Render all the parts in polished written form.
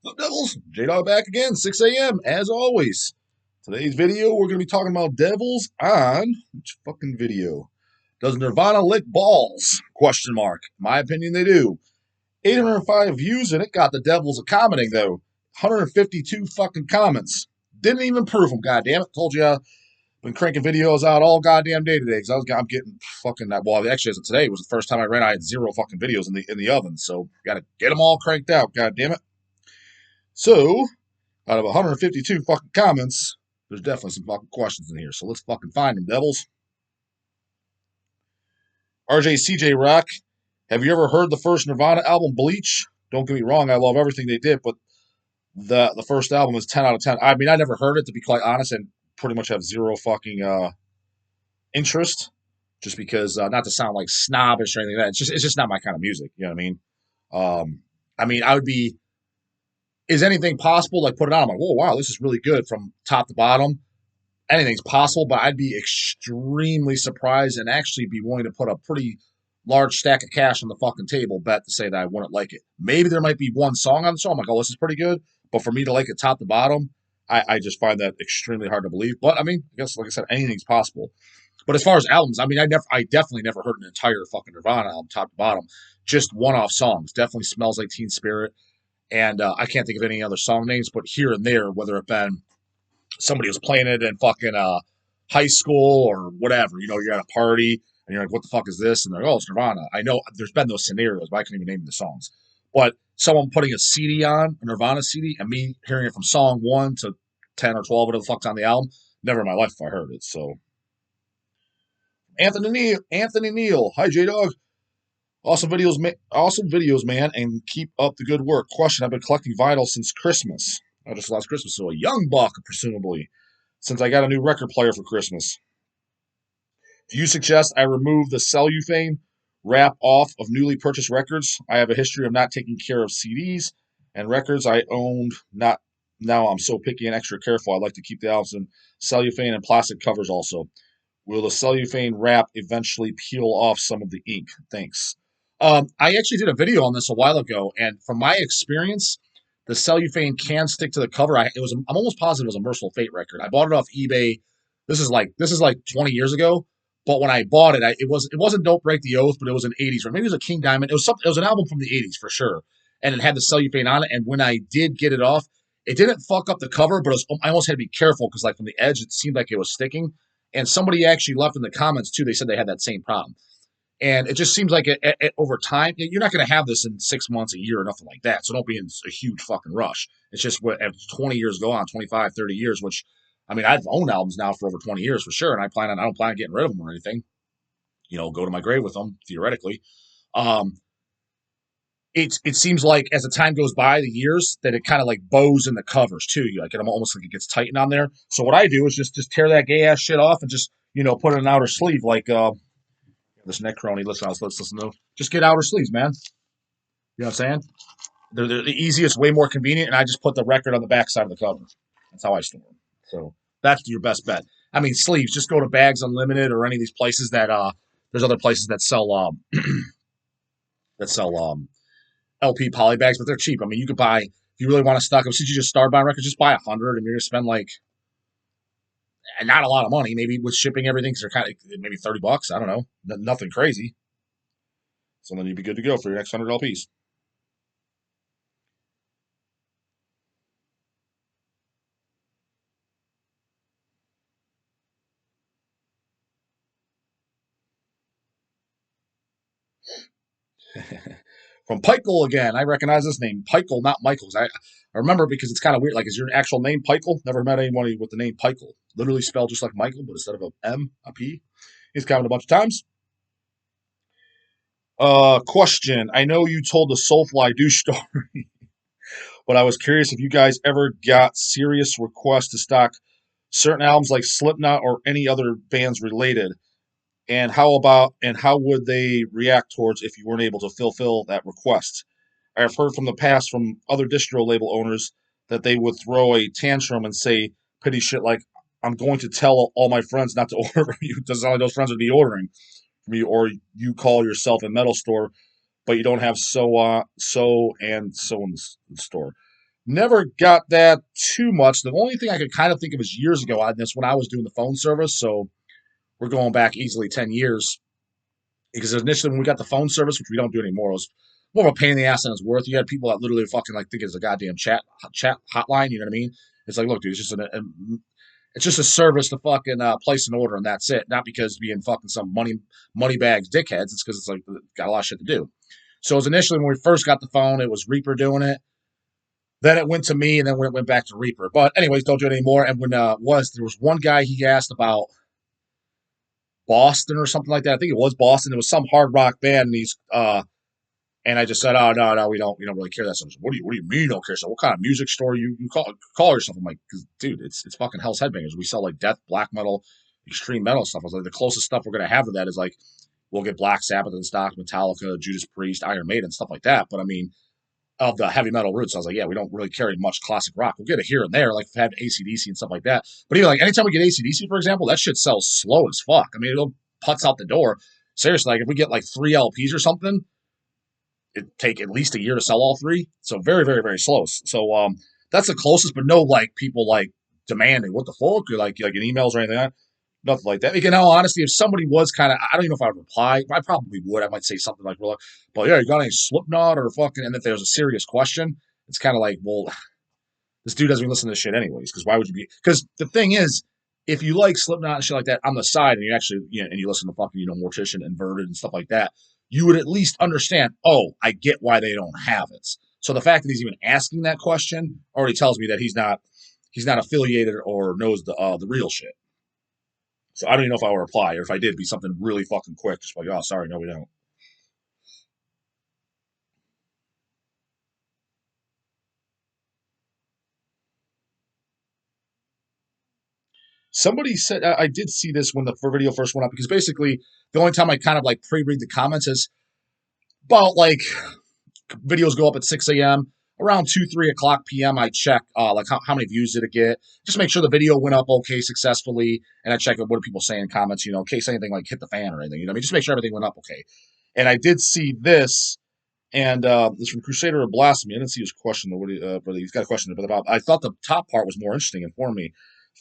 What's up, Devils? J-Dog back again, 6 a.m. as always. Today's video, we're going to be talking about Devils on... Which fucking video? Does Nirvana lick balls? Question mark. In my opinion, they do. 805 views, and it got the Devils a commenting, though. 152 fucking comments. Didn't even prove them, goddammit. Told you I've been cranking videos out all goddamn day today, because I'm getting fucking... Well, actually, as of today, was the first time I ran. I had 0 fucking videos in the oven, so got to get them all cranked out, goddammit. So, out of 152 fucking comments, there's definitely some fucking questions in here. So let's fucking find them, Devils. RJ CJ Rock, have you ever heard the first Nirvana album, Bleach? Don't get me wrong, I love everything they did, but the first album is 10 out of 10. I mean, I never heard it, to be quite honest, and pretty much have 0 fucking interest, just because, not to sound like snobbish or anything like that, it's just not my kind of music, you know what I mean? I would be... Is anything possible? Like, put it on. I'm like, whoa, wow, this is really good from top to bottom. Anything's possible, but I'd be extremely surprised and actually be willing to put a pretty large stack of cash on the fucking table bet to say that I wouldn't like it. Maybe there might be one song on the song. I'm like, oh, this is pretty good. But for me to like it top to bottom, I just find that extremely hard to believe. But I mean, I guess, like I said, anything's possible. But as far as albums, I mean, I definitely never heard an entire fucking Nirvana album top to bottom. Just one-off songs. Definitely Smells Like Teen Spirit. And I can't think of any other song names, but here and there, whether it been somebody was playing it in fucking high school or whatever, you're at a party and you're like, what the fuck is this? And they're like, oh, it's Nirvana. I know there's been those scenarios, but I couldn't even name the songs. But someone putting a CD on, a Nirvana CD, and me hearing it from song 1 to 10 or 12, whatever the fuck's on the album, never in my life have I heard it. So, Anthony Neal. Hi, J-Dog. Awesome videos, man, and keep up the good work. Question: I've been collecting vinyl since Christmas. I just last Christmas, so a young buck, presumably, since I got a new record player for Christmas. Do you suggest I remove the cellophane wrap off of newly purchased records? I have a history of not taking care of CDs and records I owned. Not now. I'm so picky and extra careful. I like to keep the albums in cellophane and plastic covers. Also, will the cellophane wrap eventually peel off some of the ink? Thanks. I actually did a video on this a while ago, and from my experience, the cellophane can stick to the cover. I'm almost positive it was a Merciful Fate record. I bought it off eBay. This is like 20 years ago. But when I bought it, it wasn't Don't Break the Oath, but it was an 80s, or maybe it was a King Diamond. It was an album from the 80s for sure, and it had the cellophane on it. And when I did get it off, it didn't fuck up the cover, but I almost had to be careful because like from the edge, it seemed like it was sticking. And somebody actually left in the comments too. They said they had that same problem. And it just seems like over time, you're not going to have this in 6 months, a year, or nothing like that. So don't be in a huge fucking rush. It's just what, as 20 years go on, 25, 30 years, which, I mean, I've owned albums now for over 20 years for sure. And I don't plan on getting rid of them or anything, go to my grave with them, theoretically. Um, it seems like as the time goes by, the years, that it kind of like bows in the covers too. Like, it almost like it gets tightened on there. So what I do is just tear that gay ass shit off and just, put it in an outer sleeve, like, this Necrony, let's listen to. Just get outer sleeves, man. You know what I'm saying? They're the easiest, way more convenient, and I just put the record on the back side of the cover. That's how I store them. So that's your best bet. I mean, sleeves. Just go to Bags Unlimited or any of these places that there's other places that sell LP poly bags, but they're cheap. I mean, you could buy if you really want to stock them. Since you just start buying records, just buy 100, and you're gonna spend like not a lot of money, maybe with shipping everything. Because they're kind of maybe $30. I don't know, nothing crazy. So then you'd be good to go for your next 100 LPs. From Pikel again. I recognize this name. Pikel, not Michaels. I remember because it's kind of weird. Like, is your actual name Pikel? Never met anyone with the name Pikel. Literally spelled just like Michael, but instead of an M, a P. He's commented a bunch of times. Question. I know you told the Soulfly douche story, but I was curious if you guys ever got serious requests to stock certain albums like Slipknot or any other bands related. And how would they react towards if you weren't able to fulfill that request? I have heard from the past from other distro label owners that they would throw a tantrum and say petty shit like, I'm going to tell all my friends not to order from you because all those friends would be ordering from you, or you call yourself a metal store, but you don't have so and so in the store. Never got that too much. The only thing I could kind of think of is years ago on this when I was doing the phone service. So we're going back easily 10 years. Because initially when we got the phone service, which we don't do anymore, it was more of a pain in the ass than it's worth. You had people that literally fucking like think it's a goddamn chat hotline. You know what I mean? It's like, look, dude, it's just a service to fucking place an order and that's it. Not because being fucking some money bags dickheads. It's because it's like got a lot of shit to do. So it was initially when we first got the phone, it was Reaper doing it. Then it went to me, and then when it went back to Reaper. But anyways, don't do it anymore. And when there was one guy he asked about Boston or something like that. I think it was Boston. It was some hard rock band, and he's and I just said, oh no, we don't really care that much. What do you mean you don't care? So what kind of music store you call yourself? I'm like, because dude, it's fucking Hell's Headbangers. We sell like death, black metal, extreme metal stuff. I was like, the closest stuff we're gonna have to that is like we'll get Black Sabbath in stock, Metallica, Judas Priest, Iron Maiden, stuff like that. But I mean, of the heavy metal roots. I was like, yeah, we don't really carry much classic rock. We'll get it here and there, like we've had AC/DC and stuff like that. But even like anytime we get AC/DC, for example, that shit sells slow as fuck. I mean, it'll putz out the door. Seriously, like if we get like 3 LPs or something, it'd take at least a year to sell all three. So very, very, very slow. So that's the closest, but no like people like demanding what the fuck or like in emails or anything like that. Nothing like that. In all honesty, if somebody was kind of, I don't even know if I would reply. I probably would. I might say something like, well, but yeah, you got any Slipknot or fucking, and if there's a serious question, it's kind of like, well, this dude doesn't even listen to this shit anyways, because why would you be? Because the thing is, if you like Slipknot and shit like that on the side, and you actually, and you listen to fucking, Mortician, Inverted, and stuff like that, you would at least understand, oh, I get why they don't have it. So the fact that he's even asking that question already tells me that he's not affiliated or knows the real shit. So I don't even know if I would reply, or if I did, it'd be something really fucking quick. Just like, oh, sorry, no, we don't. Somebody said I did see this when the video first went up because basically the only time I kind of like pre-read the comments is about like videos go up at 6 a.m. Around 2, 3 o'clock p.m. I check like how many views did it get, just make sure the video went up okay successfully, and I check what are people saying in comments, in case anything like hit the fan or anything. I mean, just make sure everything went up okay. And I did see this. And it's from Crusader of Blasphemy. I didn't see his question, but he's got a question about. I thought the top part was more interesting and for me.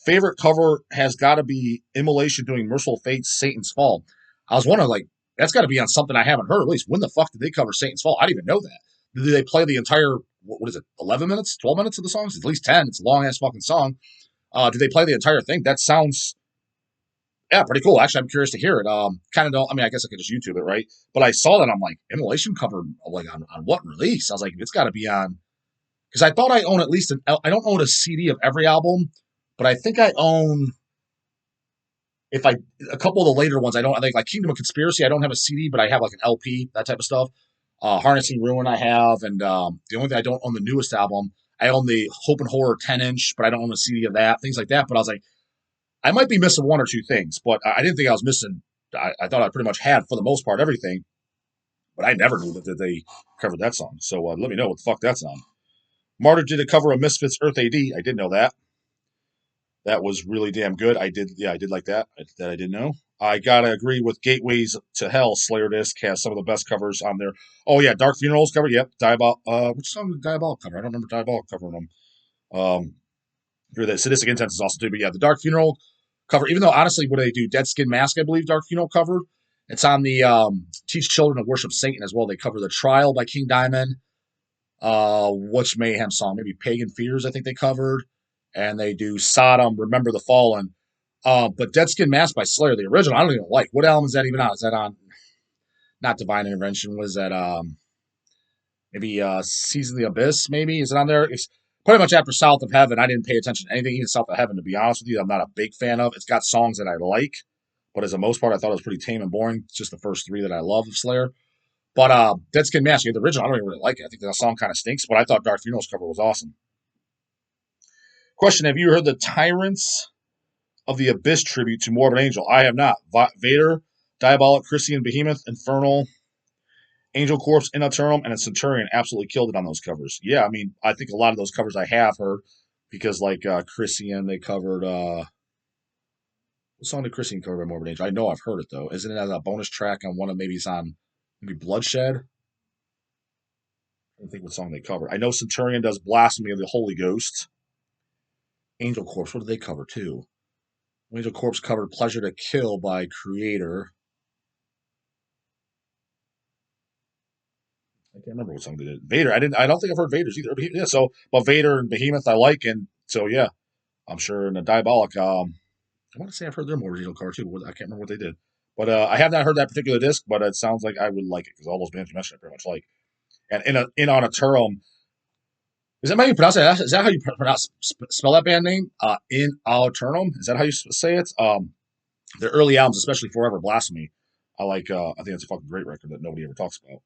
Favorite cover has got to be Immolation doing Merciful Fate's Satan's Fall. I was wondering, like, that's got to be on something I haven't heard. At least, when the fuck did they cover Satan's Fall? I didn't even know that. Did they play the entire, what is it, 11 minutes, 12 minutes of the songs? At least 10. It's a long ass fucking song. Did they play the entire thing? That sounds, yeah, pretty cool. Actually, I'm curious to hear it. Kind of don't. I mean, I guess I could just YouTube it, right? But I saw that. I'm like, Immolation covered like on what release? I was like, it's got to be on, because I thought I own at least I don't own a CD of every album, but I think I own, if I a couple of the later ones. I don't. I think like Kingdom of Conspiracy. I don't have a CD, but I have like an LP, that type of stuff. Harnessing Ruin I have, and the only thing I don't own the newest album. I own the Hope and Horror 10-inch, but I don't own a CD of that. Things like that. But I was like, I might be missing one or two things, but I didn't think I was missing. I thought I pretty much had, for the most part, everything, but I never knew that they covered that song. So let me know what the fuck that's on. Martyr did a cover of Misfits Earth AD. I did know that. That was really damn good. I did like that. That I didn't know. I gotta agree with Gateways to Hell. Slayer Disc has some of the best covers on there. Oh yeah, Dark Funerals cover. Yep, Diabolic. Which song did Diabolic cover? I don't remember Diabolic covering them. The Sadistic Intent is also too, but yeah, the Dark Funeral cover. Even though honestly, what do they do? Dead Skin Mask, I believe. Dark Funeral covered. It's on the Teach Children to Worship Satan as well. They cover the Trial by King Diamond. What's Mayhem song? Maybe Pagan Fears. I think they covered, and they do Sodom, Remember the Fallen. But Dead Skin Mask by Slayer, the original, I don't even like. What album is that even on? Is that on? Not Divine Intervention. Was that maybe Season of the Abyss? Maybe is it on there? It's pretty much after South of Heaven. I didn't pay attention to anything in South of Heaven, to be honest with you. I'm not a big fan of. It's got songs that I like, but as the most part, I thought it was pretty tame and boring. It's just the first three that I love of Slayer. But Dead Skin Mask, the original, I don't even really like it. I think that song kind of stinks, but I thought Dark Funeral's cover was awesome. Question: Have you heard the Tyrants of the Abyss tribute to Morbid Angel? I have not. Vader, Diabolic, Christian Behemoth, Infernal, Angel Corpse, In Eternum, and a Centurion absolutely killed it on those covers. Yeah, I mean, I think a lot of those covers I have heard, because like Christian, they covered what song did Christian cover by Morbid Angel? I know I've heard it though. Isn't it as a bonus track on one of, maybe it's on maybe Bloodshed? I don't think what song they covered. I know Centurion does Blasphemy of the Holy Ghost. Angel Corpse, what did they cover too? Angel Corpse covered Pleasure to Kill by Creator. I can't remember what song they did. Vader. I don't think I've heard Vader's either. Yeah. So, but Vader and Behemoth I like, and so yeah, I'm sure in the Diabolic. I want to say I've heard their more original cover too. But I can't remember what they did. But I have not heard that particular disc. But it sounds like I would like it because all those bands you mentioned I pretty much like. And in on a Turum. Is that how you pronounce it? Is that how you spell that band name? In Aeternum? Is that how you say it? Their early albums, especially Forever Blasphemy, I like. I think it's a fucking great record that nobody ever talks about.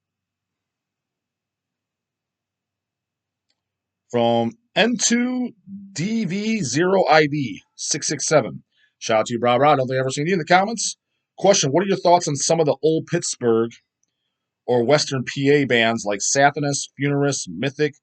From N2DV0ID667. Shout out to you, Bra Bra. I don't think I've ever seen you in the comments. Question: what are your thoughts on some of the old Pittsburgh or Western PA bands like Sathanas, Funerus, Mythic,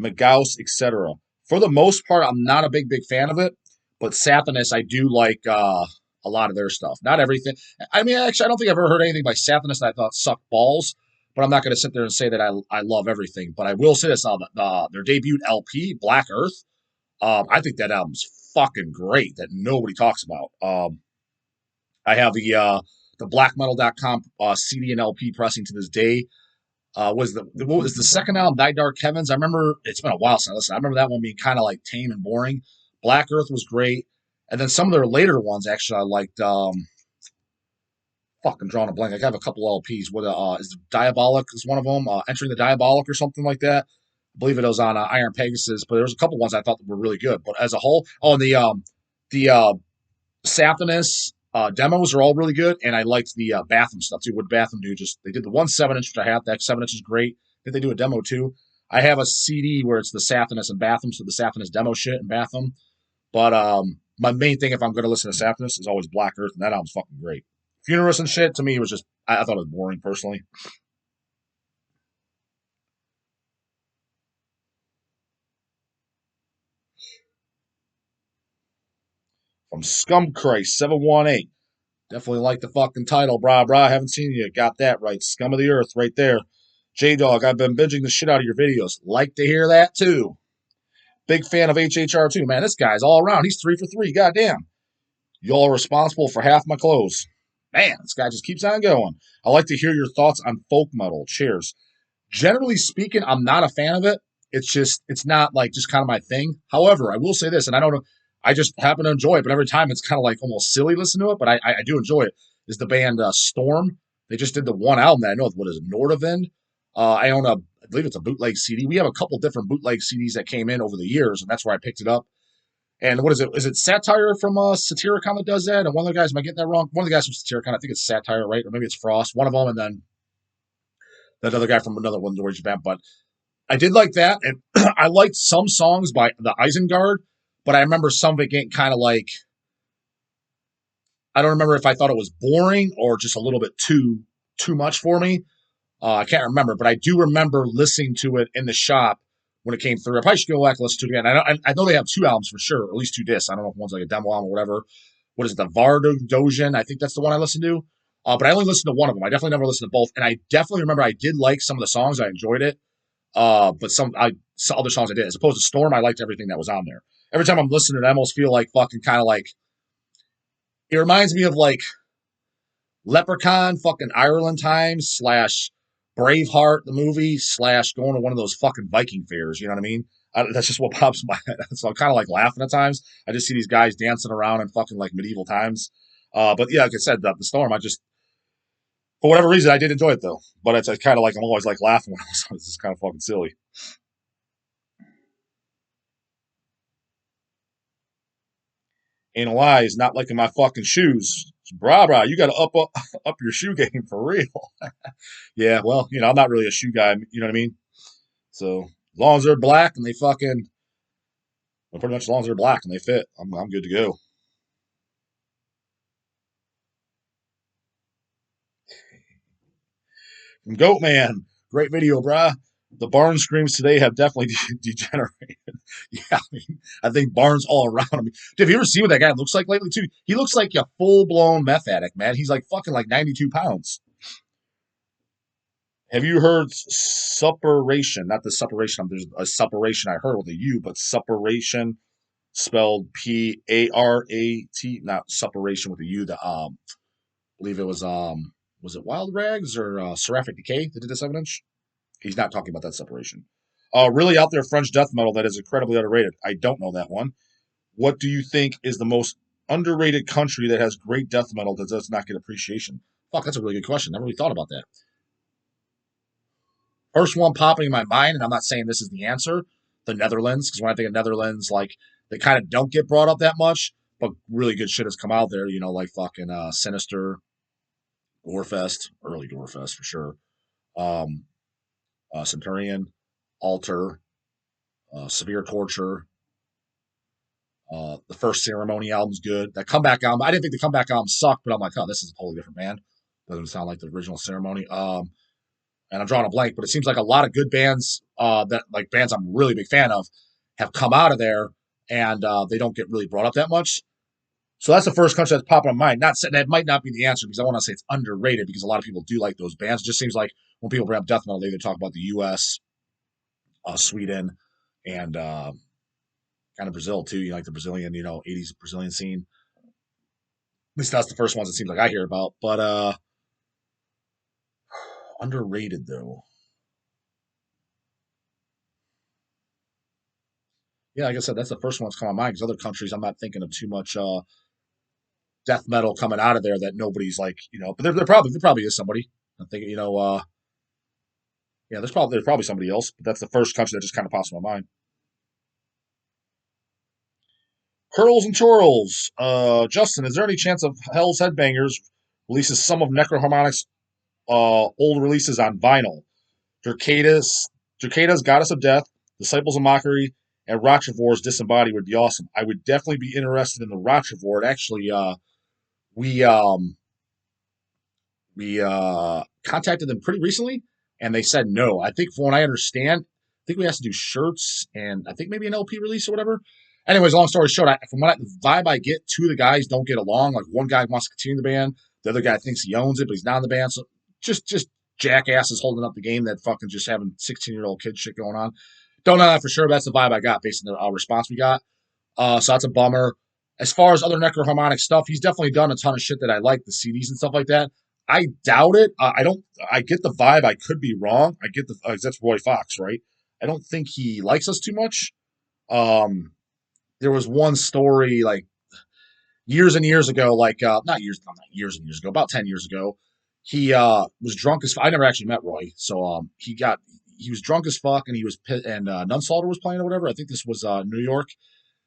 McGouse, etc.? For the most part, I'm not a big fan of it, but Sathanas, I do like a lot of their stuff. Not everything. I mean, actually, I don't think I've ever heard anything by Sathanas that I thought sucked balls, but I'm not going to sit there and say that I love everything. But I will say this, their debut LP, Black Earth, I think that album's fucking great that nobody talks about. I have the blackmetal.com CD and LP pressing to this day. What was the second album, Thy Dark Heavens? I remember, it's been a while since I listened. I remember that one being kind of like tame and boring. Black Earth was great. And then some of their later ones, actually, I liked, fucking drawing a blank. I have a couple LPs. What is Diabolic is one of them? Entering the Diabolic or something like that. I believe it was on Iron Pegasus, but there was a couple ones I thought that were really good. But as a whole, and the Sathanas demos are all really good, and I liked the Batham stuff too. What Batham do? Just they did the 1 7-inch, which I have. That 7-inch is great. Did they do a demo too? I have a CD where it's the Sathanas and Batham, so the Sathanas demo shit and Batham. But my main thing, if I'm going to listen to Sathanas, is always Black Earth, and that album's fucking great. Funerus and shit, to me, was just, I thought it was boring, personally. From Scumchrist718. Definitely like the fucking title, brah, brah. Haven't seen you. Got that right. Scum of the Earth right there. J-Dog, I've been binging the shit out of your videos. Like to hear that, too. Big fan of HHR, too. Man, this guy's all around. He's 3 for 3. Goddamn. Y'all are responsible for half my clothes. Man, this guy just keeps on going. I like to hear your thoughts on folk metal. Cheers. Generally speaking, I'm not a fan of it. It's not like just kind of my thing. However, I will say this, and I don't know, I just happen to enjoy it, but every time it's kind of like almost silly listening to it, but I do enjoy it, is the band Storm. They just did the one album that I know, what is it, Nordavind? I believe it's a bootleg CD. We have a couple different bootleg CDs that came in over the years, and that's where I picked it up. And what is it? Is it Satire from Satyricon that does that? And one of the guys, am I getting that wrong? One of the guys from Satyricon, I think it's Satire, right? Or maybe it's Frost. One of them, and then that other guy from another one, the Norwegian band. But I did like that, and I liked some songs by the Isengard, but I remember some of it getting kind of like, I don't remember if I thought it was boring or just a little bit too much for me. I can't remember, but I do remember listening to it in the shop when it came through. I probably should go back and listen to it again. I know they have 2 albums for sure, or at least 2 discs. I don't know if one's like a demo album or whatever. What is it, the Vardogen? I think that's the one I listened to. But I only listened to one of them. I definitely never listened to both. And I definitely remember I did like some of the songs. I enjoyed it. But some other songs I did. As opposed to Storm, I liked everything that was on there. Every time I'm listening, I almost feel like fucking kind of like, it reminds me of like Leprechaun, fucking Ireland times / Braveheart, the movie / going to one of those fucking Viking fairs. You know what I mean? That's just what pops in my head. So I'm kind of like laughing at times. I just see these guys dancing around in fucking like medieval times. But yeah, like I said, the Storm, for whatever reason, I did enjoy it though. But it's kind of like, I'm always like laughing when I was, this is kind of fucking silly. Ain't a lie, is not liking my fucking shoes. Brah, brah, you got to up your shoe game for real. Yeah, well, I'm not really a shoe guy. You know what I mean? So as long as they're black and they fucking, well, pretty much as long as they're black and they fit, I'm good to go. From Goatman, great video, brah. The Barnes screams today have definitely degenerated. Yeah, I think Barnes all around him. Dude, have you ever seen what that guy looks like lately, too? He looks like a full-blown meth addict, man. He's like fucking like 92 pounds. Have you heard suppuration? Not the separation. There's a separation I heard with a U, but suppuration spelled Parat, not separation with a U. I believe it was it Wild Rags or Seraphic Decay that did the 7 inch? He's not talking about that separation. Really out there French death metal that is incredibly underrated. I don't know that one. What do you think is the most underrated country that has great death metal that does not get appreciation? Fuck, that's a really good question. Never really thought about that. First one popping in my mind, and I'm not saying this is the answer, the Netherlands, because when I think of Netherlands, like they kind of don't get brought up that much, but really good shit has come out there, like fucking Sinister, Gorefest, early Gorefest for sure. Um, Centurion, Altar, Severe Torture. The first Ceremony album's good. That comeback album, I didn't think the comeback album sucked, but I'm like, oh, this is a totally different band. Doesn't sound like the original Ceremony. And I'm drawing a blank, but it seems like a lot of good bands that like bands I'm really big fan of have come out of there, and they don't get really brought up that much. So that's the first country that's popping in mind. Not that might not be the answer because I want to say it's underrated because a lot of people do like those bands. It just seems like when people bring up death metal, they either talk about the U.S., Sweden, and kind of Brazil too. You know, like the Brazilian, 80s Brazilian scene. At least that's the first ones it seems like I hear about. But underrated though. Yeah, like I said, that's the first one that's come to mind because other countries I'm not thinking of too much death metal coming out of there that nobody's like, but there probably is somebody. I think, yeah, there's probably somebody else, but that's the first country that just kind of pops in my mind. Curls and Chorls. Justin, is there any chance of Hell's Headbangers releases some of Necroharmonic's old releases on vinyl? Dracada's Goddess of Death, Disciples of Mockery, and Rochevor's Disembodied would be awesome. I would definitely be interested in the Rochevore. Actually, we contacted them pretty recently, and they said no. I think, from what I understand, I think we have to do shirts and I think maybe an LP release or whatever. Anyways, long story short, from the vibe I get, two of the guys don't get along. Like one guy wants to continue the band, the other guy thinks he owns it, but he's not in the band. So just jackasses holding up the game that fucking just having 16-year-old kid shit going on. Don't know that for sure, but that's the vibe I got based on the response we got. So that's a bummer. As far as other Necroharmonic stuff, he's definitely done a ton of shit that I like, the CDs and stuff like that. I doubt it. I don't. I get the vibe. I could be wrong. I get the. That's Roy Fox, right? I don't think he likes us too much. Um, there was one story like years and years ago, like not years and years ago, about 10 years ago. He was drunk as. I never actually met Roy, so he was drunk as fuck, and he was and Nunsalter was playing or whatever. I think this was New York,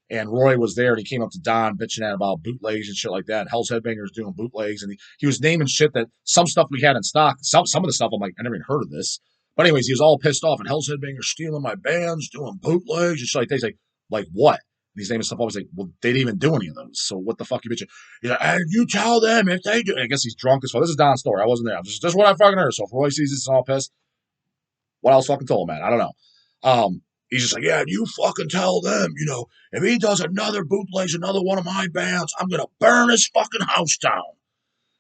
and Roy was there, and he came up to Don bitching at about bootlegs and shit like that. Hell's Headbangers doing bootlegs, and he was naming shit that some stuff we had in stock. Some of the stuff I'm like, I never even heard of this. But anyways, he was all pissed off, and Hell's Headbangers stealing my bands, doing bootlegs and shit like that. He's like what? And he's naming stuff. I was like, well, they didn't even do any of those. So what the fuck you bitching? He's like, and you tell them if they do. I guess he's drunk as fuck. This is Don's story. I wasn't there. Just what I fucking heard. So if Roy sees this and all pissed, what else fucking told him, man? I don't know. He's just like, yeah, you fucking tell them, if he does another bootlegs, another one of my bands, I'm gonna burn his fucking house down.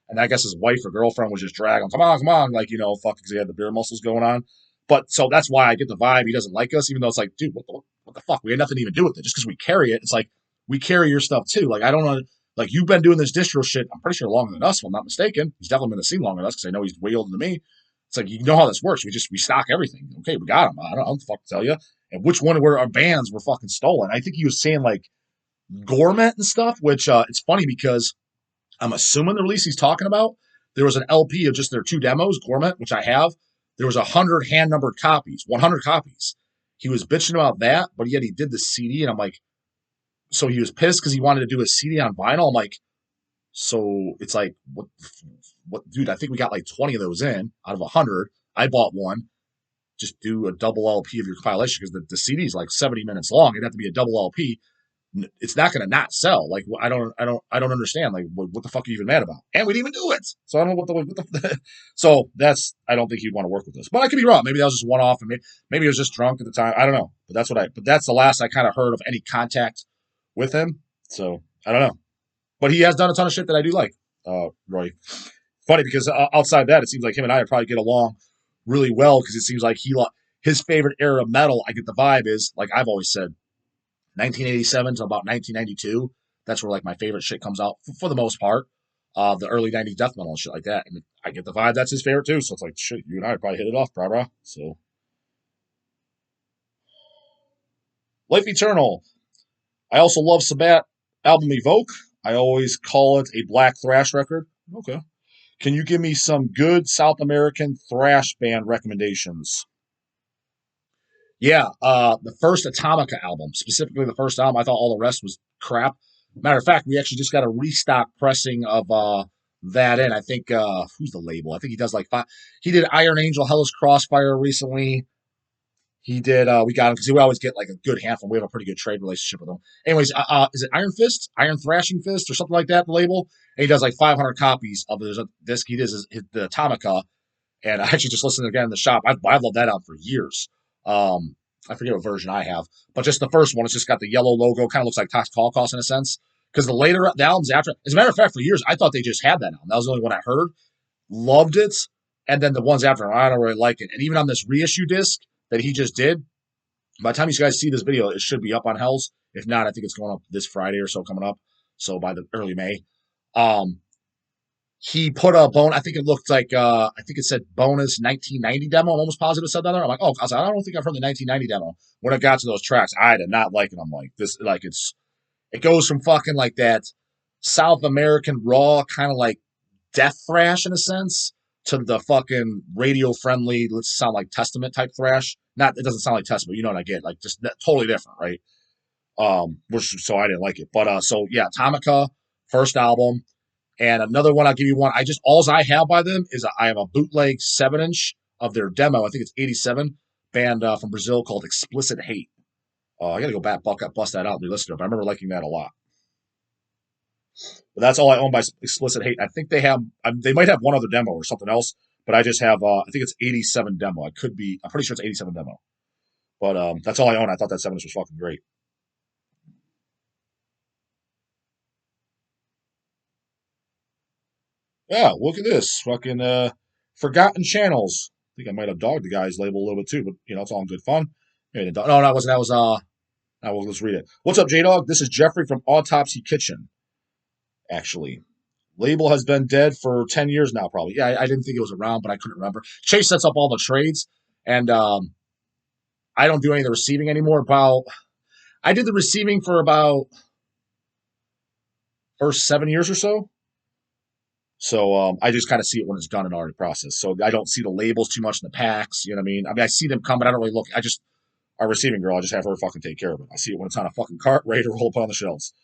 And I guess his wife or girlfriend was just dragging him, come on, like, fucking, because he had the beer muscles going on. But so that's why I get the vibe he doesn't like us, even though it's like, dude, what the fuck? We had nothing to even do with it. Just because we carry it, it's like we carry your stuff too. Like, I don't know. Like, you've been doing this distro shit, I'm pretty sure longer than us, if I'm not mistaken. He's definitely been in the scene longer than us because I know he's way older than me. It's like, you know how this works. We stock everything. Okay, we got him. I don't know what the fuck to tell you. And which one of our bands were fucking stolen. I think he was saying like Gourmet and stuff, which it's funny because I'm assuming the release he's talking about, there was an LP of just their two demos, Gourmet, which I have. There was 100 hand numbered copies, 100 copies. He was bitching about that, but yet he did the CD, and I'm like, so he was pissed because he wanted to do a CD on vinyl. I'm like, so it's like, what, dude? I think we got like 20 of those in out of 100. I bought one. Just do a double LP of your compilation because the CD is like 70 minutes long. It'd have to be a double LP. It's not going to not sell. Like, I don't understand. Like, what the fuck are you even mad about? And we didn't even do it. So I don't know what the so that's, I don't think he'd want to work with us, but I could be wrong. Maybe that was just one off, and maybe he was just drunk at the time. I don't know, but that's the last I kind of heard of any contact with him. So I don't know, but he has done a ton of shit that I do like. Roy, funny because outside that, it seems like him and I would probably get along really well because it seems like his favorite era of metal. I get the vibe is like I've always said, 1987 to about 1992. That's where like my favorite shit comes out for the most part. The early 90s death metal and shit like that. And I get the vibe that's his favorite too. So it's like shit, you and I probably hit it off, brah. So Life Eternal. I also love Sabat album Evoke. I always call it a black thrash record. Okay. Can you give me some good South American thrash band recommendations? Yeah, the first Atomica album, specifically the first album, I thought all the rest was crap. Matter of fact, we actually just got a restock pressing of that in. I think who's the label? I think he does like five. He did Iron Angel, Hellish Crossfire recently. He did. We got him because we always get like a good handful. We have a pretty good trade relationship with him. Anyways, is it Iron Fist, Iron Thrashing Fist, or something like that? The label. And he does like 500 copies of this disc. He does the Atomica, and I actually just listened again in the shop. I've loved that album for years. I forget what version I have, but just the first one, it's just got the yellow logo, kind of looks like Toxic Holocaust in a sense. Because the albums after, as a matter of fact, for years I thought they just had that album. That was the only one I heard. Loved it, and then the ones after, I don't really like it. And even on this reissue disc that he just did, by the time you guys see this video, it should be up on Hell's. If not, I think it's going up this Friday or so coming up. So by the early May. Um, he put a bone. I think it looked like I think it said bonus 1990 demo. I'm almost positive it said that there. I'm like, oh, I was like, I don't think I've heard the 1990 demo. When it got to those tracks, I did not like it. I'm like, this like it goes from fucking like that South American raw kind of like death thrash in a sense to the fucking radio friendly, let's sound like Testament type thrash. Not it doesn't sound like Testament, you know what I get, like just totally different, right? Which so I didn't like it. But so yeah, Atomica, first album. And another one, I'll give you one. All I have by them is I have a bootleg 7-inch of their demo. I think it's 87 band from Brazil called Explicit Hate. I got to go back, bust that out and re-listen to it. But I remember liking that a lot. But that's all I own by Explicit Hate. I think they might have one other demo or something else, but I just have, I think it's 87 demo. I'm pretty sure it's 87 demo. But that's all I own. I thought that 7-inch was fucking great. Yeah, look at this. Fucking Forgotten Channels. I think I might have dogged the guy's label a little bit too, but it's all in good fun. No, that wasn't. That was let's read it. What's up, J Dog? This is Jeffrey from Autopsy Kitchen. Actually, label has been dead for 10 years now, probably. Yeah, I didn't think it was around, but I couldn't remember. Chase sets up all the trades, and I don't do any of the receiving anymore. I did the receiving for about first 7 years or so. So I just kind of see it when it's done and already processed. So I don't see the labels too much in the packs. You know what I mean? I see them come, but I don't really look. Our receiving girl, I just have her fucking take care of it. I see it when it's on a fucking cart, ready to roll up on the shelves.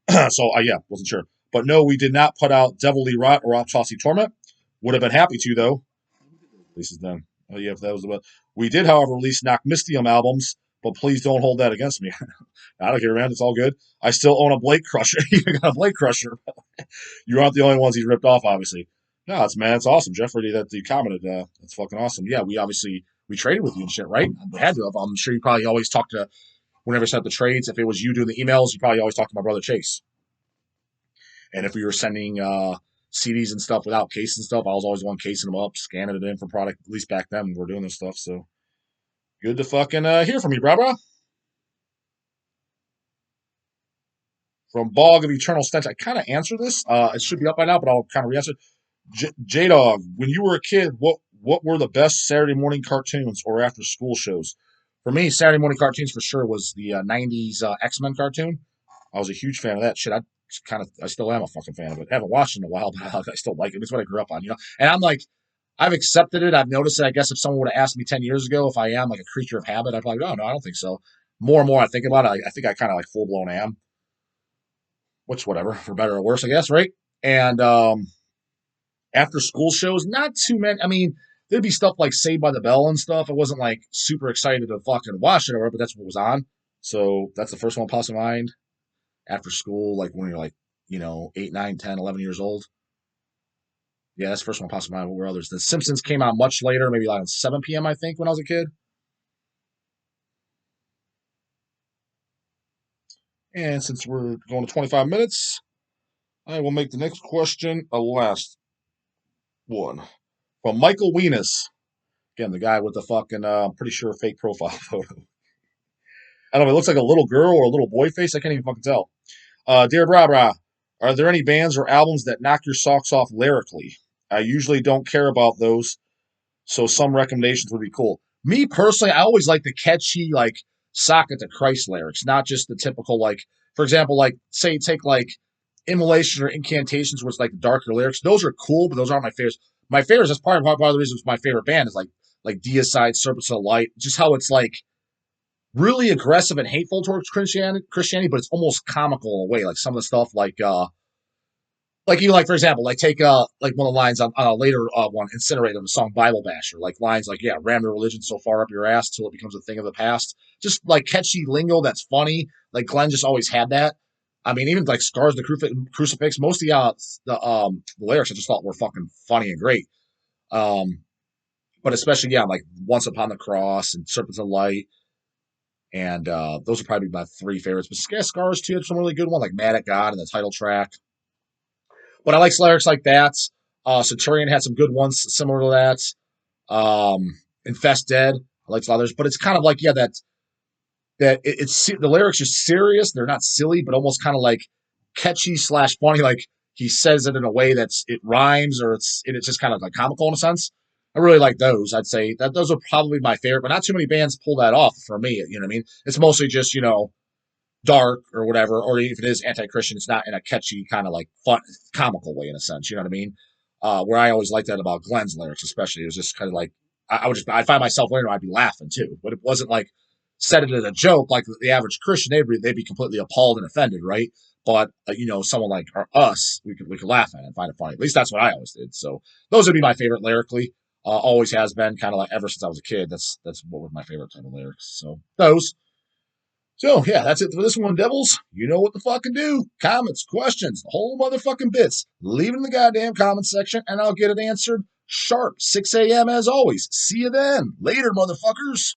So yeah, wasn't sure. But no, we did not put out Devil Lee Rot or Autopsy Torment. Would have been happy to though. Releases then. Oh yeah, if that was the best. We did, however, release Knock Mystium albums, but please don't hold that against me. I don't care, man. It's all good. I still own a Blade Crusher. You got a Blade Crusher. You aren't the only ones he's ripped off, obviously. No, it's awesome, Jeffrey, that you commented. That's fucking awesome. Yeah, we traded with you and shit, right? We had to have. I'm sure you probably always talk to whenever set up the trades. If it was you doing the emails, you probably always talk to my brother Chase. And if we were sending CDs and stuff without case and stuff, I was always the one casing them up, scanning it in for product. At least back then when we were doing this stuff. So good to fucking hear from you, brah. From Bog of Eternal Stench. I kind of answered this. It should be up by now, but I'll kind of re-answer. J Dog, when you were a kid, what were the best Saturday morning cartoons or after school shows? For me, Saturday morning cartoons for sure was the '90s X-Men cartoon. I was a huge fan of that shit. I still am a fucking fan of it. I haven't watched it in a while, but I still like it. It's what I grew up on, And I'm like, I've accepted it. I've noticed it. I guess if someone would have asked me 10 years ago if I am like a creature of habit, I'd probably go, oh, no, I don't think so. More and more I think about it, I think I kind of like full blown am. Which, whatever, for better or worse, I guess, right? And after school shows, not too many. I mean, there'd be stuff like Saved by the Bell and stuff. I wasn't like super excited to fucking watch it or whatever, but that's what was on. So that's the first one pops in mind. After school, like when you're like, 8, 9, 10, 11 years old. Yeah, that's the first one pops in mind. What were others? The Simpsons came out much later, maybe like 7 p.m., I think, when I was a kid. And since we're going to 25 minutes, I will make the next question a last one. From Michael Weenus. Again, the guy with the fucking, I'm pretty sure, fake profile photo. I don't know. It looks like a little girl or a little boy face. I can't even fucking tell. Dear Bra Bra, are there any bands or albums that knock your socks off lyrically? I usually don't care about those, so some recommendations would be cool. Me personally, I always like the catchy, like socket to Christ lyrics, not just the typical, like, for example, like, say, take like immolation or incantations, where it's like darker lyrics. Those are cool, but those aren't my favorites. My favorites, that's part of the reason it's my favorite band, is like Deicide, Serpents of Light, just how it's like really aggressive and hateful towards Christianity, but it's almost comical in a way. Like some of the stuff, like even like for example, like take like one of the lines on a later one, Incinerate, of the song Bible Basher, like lines like, yeah, ram the religion so far up your ass till it becomes a thing of the past. Just like catchy lingo that's funny. Like Glenn just always had that. I mean, even like Scars the Crucifix, most of the lyrics I just thought were fucking funny and great. Um, but especially, yeah, like Once Upon the Cross and Serpents of Light. And those are probably my three favorites. But Scars too, it's some really good one, like Mad at God and the title track. But I like lyrics like that. Centurion had some good ones similar to that. Infest Dead, I like others, but it's kind of like, yeah, it's the lyrics are serious. They're not silly, but almost kind of like catchy slash funny. Like he says it in a way that's it rhymes, or it's just kind of like comical in a sense. I really like those. I'd say that those are probably my favorite, but not too many bands pull that off for me. You know what I mean? It's mostly just dark or whatever, or if it is anti-Christian, it's not in a catchy kind of like fun, comical way in a sense. You know what I mean? Where I always liked that about Glenn's lyrics, especially, it was just kind of like I find myself later, I'd be laughing too, but it wasn't like said it as a joke like the average Christian. They'd be completely appalled and offended, right? But someone like us, we could laugh at it and find it funny. At least that's what I always did. So those would be my favorite lyrically. Always has been, kind of like ever since I was a kid. That's what was my favorite type of lyrics. So those. So, yeah, that's it for this one, Devils. You know what to fucking do. Comments, questions, the whole motherfucking bits. Leave it in the goddamn comment section, and I'll get it answered sharp 6 a.m. as always. See you then. Later, motherfuckers.